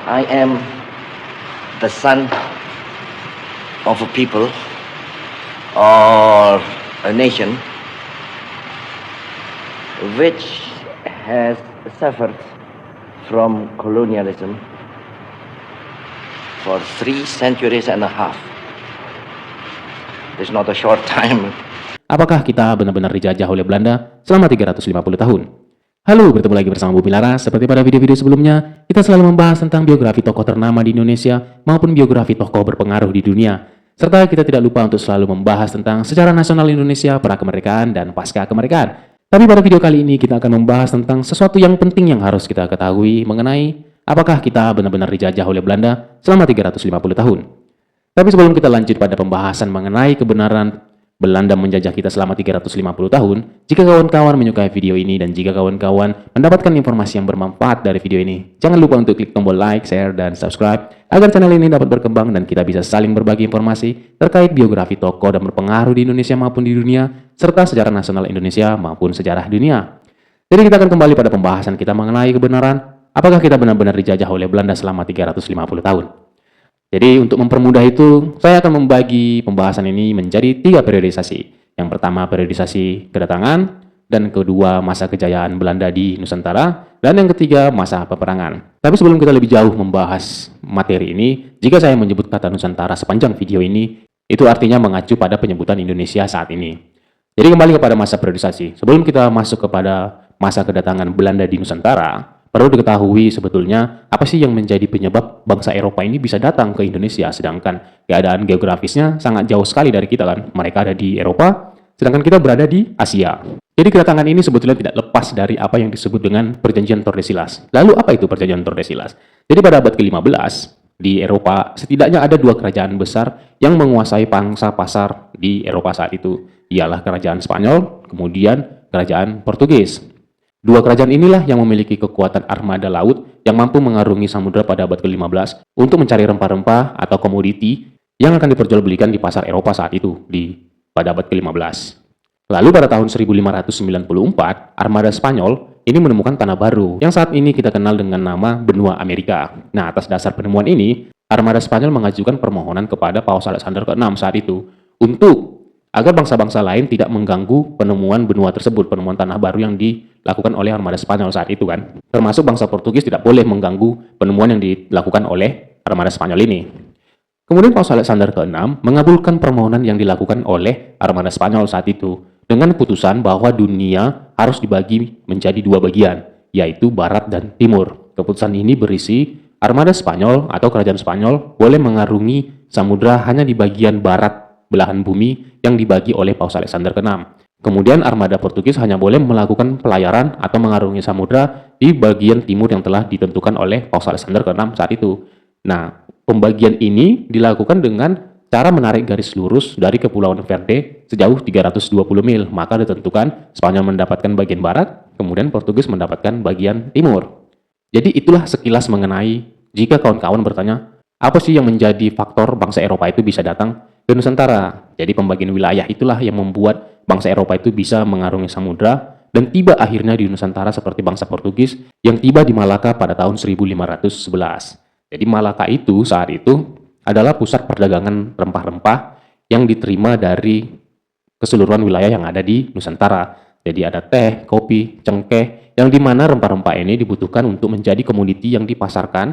I am the son of a people or a nation which has suffered from colonialism for 3 centuries and a half. It's not a short time. Apakah kita benar-benar dijajah oleh Belanda selama 350 tahun? Halo, bertemu lagi bersama Bumi Laras. Seperti pada video-video sebelumnya, kita selalu membahas tentang biografi tokoh ternama di Indonesia maupun biografi tokoh berpengaruh di dunia. Serta kita tidak lupa untuk selalu membahas tentang sejarah nasional Indonesia, pra-kemerdekaan, dan pasca kemerdekaan. Tapi pada video kali ini kita akan membahas tentang sesuatu yang penting yang harus kita ketahui mengenai apakah kita benar-benar dijajah oleh Belanda selama 350 tahun. Tapi sebelum kita lanjut pada pembahasan mengenai kebenaran Belanda menjajah kita selama 350 tahun, jika kawan-kawan menyukai video ini dan jika kawan-kawan mendapatkan informasi yang bermanfaat dari video ini, jangan lupa untuk klik tombol like, share, dan subscribe agar channel ini dapat berkembang dan kita bisa saling berbagi informasi terkait biografi tokoh dan berpengaruh di Indonesia maupun di dunia, serta sejarah nasional Indonesia maupun sejarah dunia. Jadi kita akan kembali pada pembahasan kita mengenai kebenaran, apakah kita benar-benar dijajah oleh Belanda selama 350 tahun. Jadi untuk mempermudah itu, saya akan membagi pembahasan ini menjadi 3 periodisasi. Yang pertama periodisasi kedatangan, dan kedua masa kejayaan Belanda di Nusantara, dan yang ketiga masa peperangan. Tapi sebelum kita lebih jauh membahas materi ini, jika saya menyebut kata Nusantara sepanjang video ini, itu artinya mengacu pada penyebutan Indonesia saat ini. Jadi kembali kepada masa periodisasi. Sebelum kita masuk kepada masa kedatangan Belanda di Nusantara, perlu diketahui sebetulnya apa sih yang menjadi penyebab bangsa Eropa ini bisa datang ke Indonesia, sedangkan keadaan geografisnya sangat jauh sekali dari kita kan. Mereka ada di Eropa, sedangkan kita berada di Asia. Jadi kedatangan ini sebetulnya tidak lepas dari apa yang disebut dengan Perjanjian Tordesillas. Lalu apa itu Perjanjian Tordesillas? Jadi pada abad ke-15 di Eropa setidaknya ada 2 kerajaan besar yang menguasai pangsa pasar di Eropa saat itu. Ialah Kerajaan Spanyol, kemudian Kerajaan Portugis. 2 kerajaan inilah yang memiliki kekuatan armada laut yang mampu mengarungi samudera pada abad ke-15 untuk mencari rempah-rempah atau komoditi yang akan diperjualbelikan di pasar Eropa saat itu pada abad ke-15. Lalu pada tahun 1594, armada Spanyol ini menemukan tanah baru yang saat ini kita kenal dengan nama benua Amerika. Nah, atas dasar penemuan ini, armada Spanyol mengajukan permohonan kepada Paus Alexander ke-6 saat itu agar bangsa-bangsa lain tidak mengganggu penemuan benua tersebut, penemuan tanah baru yang dilakukan oleh armada Spanyol saat itu kan. Termasuk bangsa Portugis tidak boleh mengganggu penemuan yang dilakukan oleh armada Spanyol ini. Kemudian Paus Alexander ke-6 mengabulkan permohonan yang dilakukan oleh armada Spanyol saat itu dengan putusan bahwa dunia harus dibagi menjadi 2 bagian, yaitu barat dan timur. Keputusan ini berisi armada Spanyol atau kerajaan Spanyol boleh mengarungi samudra hanya di bagian barat belahan bumi yang dibagi oleh Paus Alexander ke-6. Kemudian armada Portugis hanya boleh melakukan pelayaran atau mengarungi samudra di bagian timur yang telah ditentukan oleh Paus Alexander ke-6 saat itu. Nah, pembagian ini dilakukan dengan cara menarik garis lurus dari Kepulauan Verde sejauh 320 mil. Maka ditentukan Spanyol mendapatkan bagian barat, kemudian Portugis mendapatkan bagian timur. Jadi itulah sekilas mengenai jika kawan-kawan bertanya, apa sih yang menjadi faktor bangsa Eropa itu bisa datang ke Nusantara? Jadi pembagian wilayah itulah yang membuat bangsa Eropa itu bisa mengarungi samudra dan tiba akhirnya di Nusantara seperti bangsa Portugis yang tiba di Malaka pada tahun 1511. Jadi Malaka itu saat itu adalah pusat perdagangan rempah-rempah yang diterima dari keseluruhan wilayah yang ada di Nusantara. Jadi ada teh, kopi, cengkeh, yang dimana rempah-rempah ini dibutuhkan untuk menjadi komoditi yang dipasarkan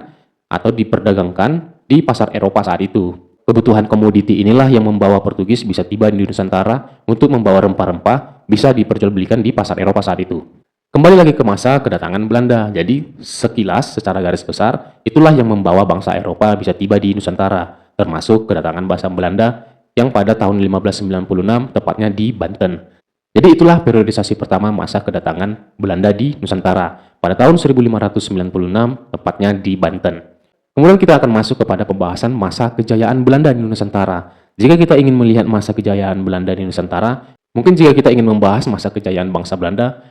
atau diperdagangkan di pasar Eropa saat itu. Kebutuhan komoditi inilah yang membawa Portugis bisa tiba di Nusantara untuk membawa rempah-rempah bisa diperjualbelikan di pasar Eropa saat itu. Kembali lagi ke masa kedatangan Belanda. Jadi sekilas secara garis besar itulah yang membawa bangsa Eropa bisa tiba di Nusantara, termasuk kedatangan bangsa Belanda yang pada tahun 1596 tepatnya di Banten. Jadi itulah periodisasi pertama masa kedatangan Belanda di Nusantara pada tahun 1596 tepatnya di Banten. Kemudian kita akan masuk kepada pembahasan masa kejayaan Belanda di Nusantara. Jika kita ingin melihat masa kejayaan Belanda di Nusantara, mungkin jika kita ingin membahas masa kejayaan bangsa Belanda,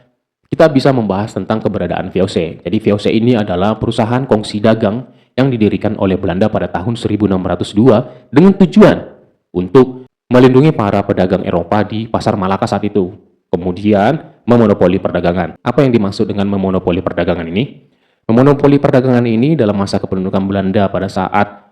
kita bisa membahas tentang keberadaan VOC. Jadi VOC ini adalah perusahaan kongsi dagang yang didirikan oleh Belanda pada tahun 1602 dengan tujuan untuk melindungi para pedagang Eropa di pasar Malaka saat itu. Kemudian memonopoli perdagangan. Apa yang dimaksud dengan memonopoli perdagangan ini? Memonopoli perdagangan ini dalam masa kependudukan Belanda pada saat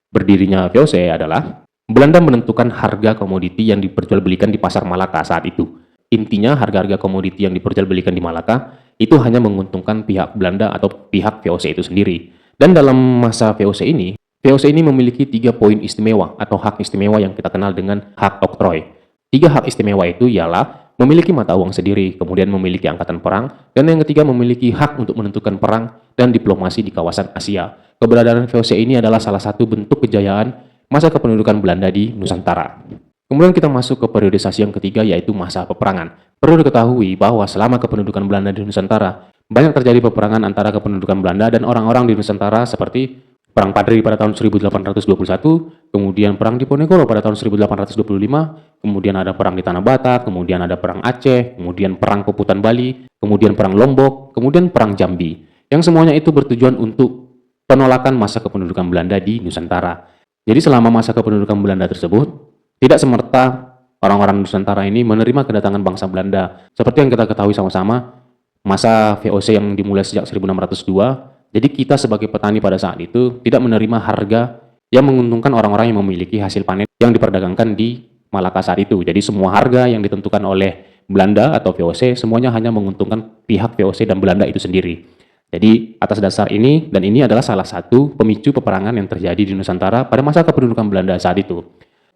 berdirinya VOC adalah Belanda menentukan harga komoditi yang diperjualbelikan di pasar Malaka saat itu. Intinya harga-harga komoditi yang diperjualbelikan di Malaka itu hanya menguntungkan pihak Belanda atau pihak VOC itu sendiri. Dan dalam masa VOC ini memiliki 3 poin istimewa atau hak istimewa yang kita kenal dengan hak oktroy. 3 hak istimewa itu ialah memiliki mata uang sendiri, kemudian memiliki angkatan perang, dan yang ketiga memiliki hak untuk menentukan perang dan diplomasi di kawasan Asia. Keberadaan VOC ini adalah salah satu bentuk kejayaan masa kependudukan Belanda di Nusantara. Kemudian kita masuk ke periodisasi yang ketiga, yaitu masa peperangan. Perlu diketahui bahwa selama kependudukan Belanda di Nusantara, banyak terjadi peperangan antara kependudukan Belanda dan orang-orang di Nusantara seperti Perang Padri pada tahun 1821, kemudian Perang Diponegoro pada tahun 1825, kemudian ada Perang di Tanah Batak, kemudian ada Perang Aceh, kemudian Perang Puputan Bali, kemudian Perang Lombok, kemudian Perang Jambi. Yang semuanya itu bertujuan untuk penolakan masa kependudukan Belanda di Nusantara. Jadi selama masa kependudukan Belanda tersebut, tidak semerta orang-orang Nusantara ini menerima kedatangan bangsa Belanda. Seperti yang kita ketahui sama-sama, masa VOC yang dimulai sejak 1602, jadi kita sebagai petani pada saat itu tidak menerima harga yang menguntungkan orang-orang yang memiliki hasil panen yang diperdagangkan di Malaka saat itu. Jadi semua harga yang ditentukan oleh Belanda atau VOC semuanya hanya menguntungkan pihak VOC dan Belanda itu sendiri. Jadi atas dasar ini, dan ini adalah salah satu pemicu peperangan yang terjadi di Nusantara pada masa kependudukan Belanda saat itu.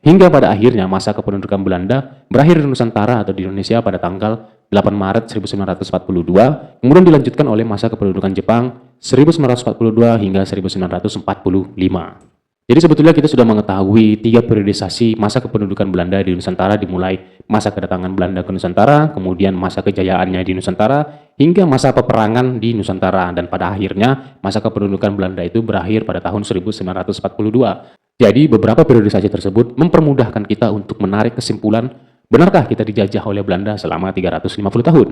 Hingga pada akhirnya masa kependudukan Belanda berakhir di Nusantara atau di Indonesia pada tanggal 8 Maret 1942, kemudian dilanjutkan oleh masa kependudukan Jepang 1942 hingga 1945. Jadi sebetulnya kita sudah mengetahui 3 periodisasi masa kependudukan Belanda di Nusantara, dimulai masa kedatangan Belanda ke Nusantara, kemudian masa kejayaannya di Nusantara, hingga masa peperangan di Nusantara, dan pada akhirnya masa kependudukan Belanda itu berakhir pada tahun 1942. Jadi beberapa periodisasi tersebut mempermudahkan kita untuk menarik kesimpulan, benarkah kita dijajah oleh Belanda selama 350 tahun?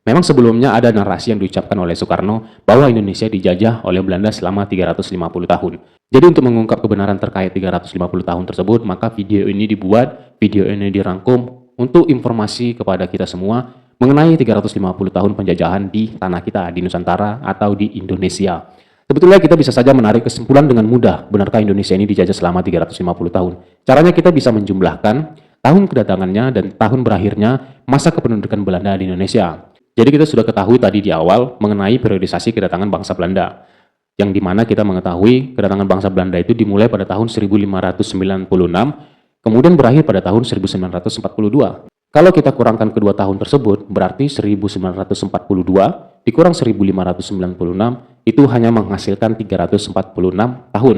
Memang sebelumnya ada narasi yang diucapkan oleh Soekarno bahwa Indonesia dijajah oleh Belanda selama 350 tahun. Jadi untuk mengungkap kebenaran terkait 350 tahun tersebut, maka video ini dibuat, video ini dirangkum untuk informasi kepada kita semua mengenai 350 tahun penjajahan di tanah kita, di Nusantara atau di Indonesia. Sebetulnya kita bisa saja menarik kesimpulan dengan mudah, benarkah Indonesia ini dijajah selama 350 tahun. Caranya kita bisa menjumlahkan tahun kedatangannya dan tahun berakhirnya masa kependudukan Belanda di Indonesia. Jadi kita sudah ketahui tadi di awal mengenai periodisasi kedatangan bangsa Belanda, yang dimana kita mengetahui kedatangan bangsa Belanda itu dimulai pada tahun 1596, kemudian berakhir pada tahun 1942. Kalau kita kurangkan kedua tahun tersebut, berarti 1942 dikurang 1596, itu hanya menghasilkan 346 tahun.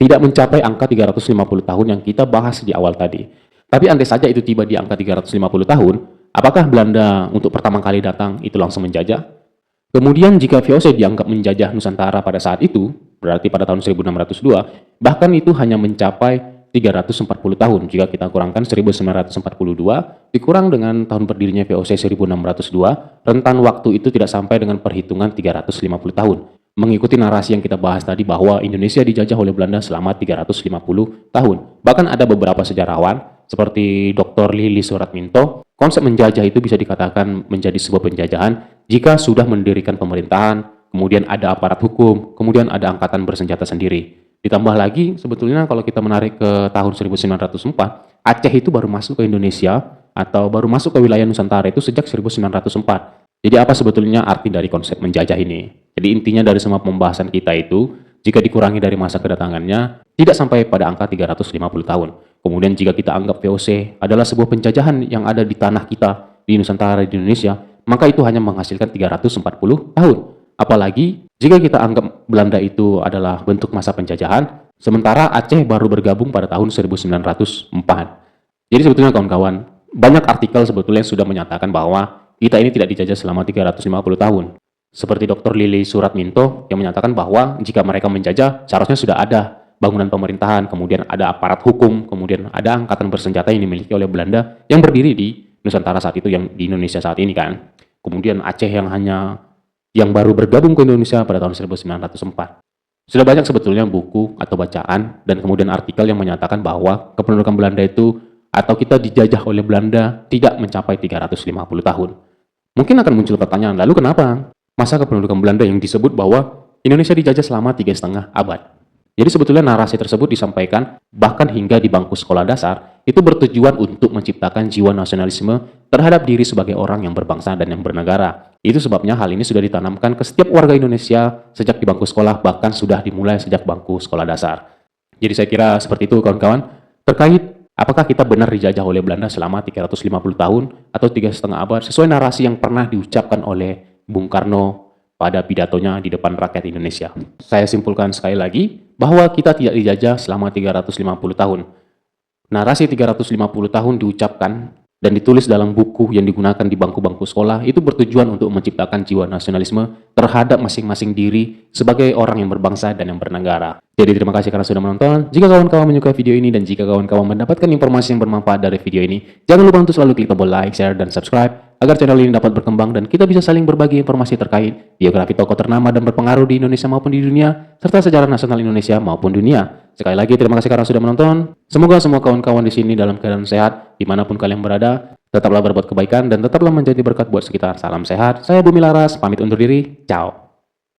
Tidak mencapai angka 350 tahun yang kita bahas di awal tadi. Tapi andai saja itu tiba di angka 350 tahun, apakah Belanda untuk pertama kali datang itu langsung menjajah? Kemudian jika VOC dianggap menjajah Nusantara pada saat itu, berarti pada tahun 1602, bahkan itu hanya mencapai 340 tahun. Jika kita kurangkan 1942, dikurang dengan tahun berdirinya VOC 1602, rentan waktu itu tidak sampai dengan perhitungan 350 tahun. Mengikuti narasi yang kita bahas tadi bahwa Indonesia dijajah oleh Belanda selama 350 tahun. Bahkan ada beberapa sejarawan, seperti Dr. Lili Suratminto, konsep menjajah itu bisa dikatakan menjadi sebuah penjajahan jika sudah mendirikan pemerintahan, kemudian ada aparat hukum, kemudian ada angkatan bersenjata sendiri. Ditambah lagi, sebetulnya kalau kita menarik ke tahun 1904, Aceh itu baru masuk ke Indonesia atau baru masuk ke wilayah Nusantara itu sejak 1904. Jadi apa sebetulnya arti dari konsep menjajah ini? Jadi intinya dari semua pembahasan kita itu, jika dikurangi dari masa kedatangannya, tidak sampai pada angka 350 tahun. Kemudian jika kita anggap VOC adalah sebuah penjajahan yang ada di tanah kita, di Nusantara, di Indonesia, maka itu hanya menghasilkan 340 tahun. Apalagi jika kita anggap Belanda itu adalah bentuk masa penjajahan, sementara Aceh baru bergabung pada tahun 1904. Jadi sebetulnya kawan-kawan, banyak artikel sebetulnya sudah menyatakan bahwa kita ini tidak dijajah selama 350 tahun. Seperti Dr. Lili Suratminto yang menyatakan bahwa jika mereka menjajah, seharusnya sudah ada bangunan pemerintahan, kemudian ada aparat hukum, kemudian ada angkatan bersenjata yang dimiliki oleh Belanda yang berdiri di Nusantara saat itu, yang di Indonesia saat ini kan. Kemudian Aceh yang baru bergabung ke Indonesia pada tahun 1904. Sudah banyak sebetulnya buku atau bacaan dan kemudian artikel yang menyatakan bahwa kependudukan Belanda itu atau kita dijajah oleh Belanda tidak mencapai 350 tahun. Mungkin akan muncul pertanyaan, lalu kenapa? masa kependudukan Belanda yang disebut bahwa Indonesia dijajah selama 3,5 abad. Jadi sebetulnya narasi tersebut disampaikan bahkan hingga di bangku sekolah dasar itu bertujuan untuk menciptakan jiwa nasionalisme terhadap diri sebagai orang yang berbangsa dan yang bernegara. Itu sebabnya hal ini sudah ditanamkan ke setiap warga Indonesia sejak di bangku sekolah, bahkan sudah dimulai sejak bangku sekolah dasar. Jadi saya kira seperti itu kawan-kawan. Terkait apakah kita benar dijajah oleh Belanda selama 350 tahun atau 3,5 abad sesuai narasi yang pernah diucapkan oleh Bung Karno pada pidatonya di depan rakyat Indonesia. Saya simpulkan sekali lagi bahwa kita tidak dijajah selama 350 tahun. Narasi 350 tahun diucapkan dan ditulis dalam buku yang digunakan di bangku-bangku sekolah itu bertujuan untuk menciptakan jiwa nasionalisme terhadap masing-masing diri sebagai orang yang berbangsa dan yang bernegara. Jadi terima kasih karena sudah menonton. Jika kawan-kawan menyukai video ini dan jika kawan-kawan mendapatkan informasi yang bermanfaat dari video ini, jangan lupa untuk selalu klik tombol like, share, dan subscribe agar channel ini dapat berkembang dan kita bisa saling berbagi informasi terkait biografi tokoh ternama dan berpengaruh di Indonesia maupun di dunia, serta sejarah nasional Indonesia maupun dunia. Sekali lagi terima kasih karena sudah menonton. Semoga semua kawan-kawan di sini dalam keadaan sehat, dimanapun kalian berada. Tetaplah berbuat kebaikan dan tetaplah menjadi berkat buat sekitar. Salam sehat. Saya Bumi Laras, pamit undur diri. Ciao.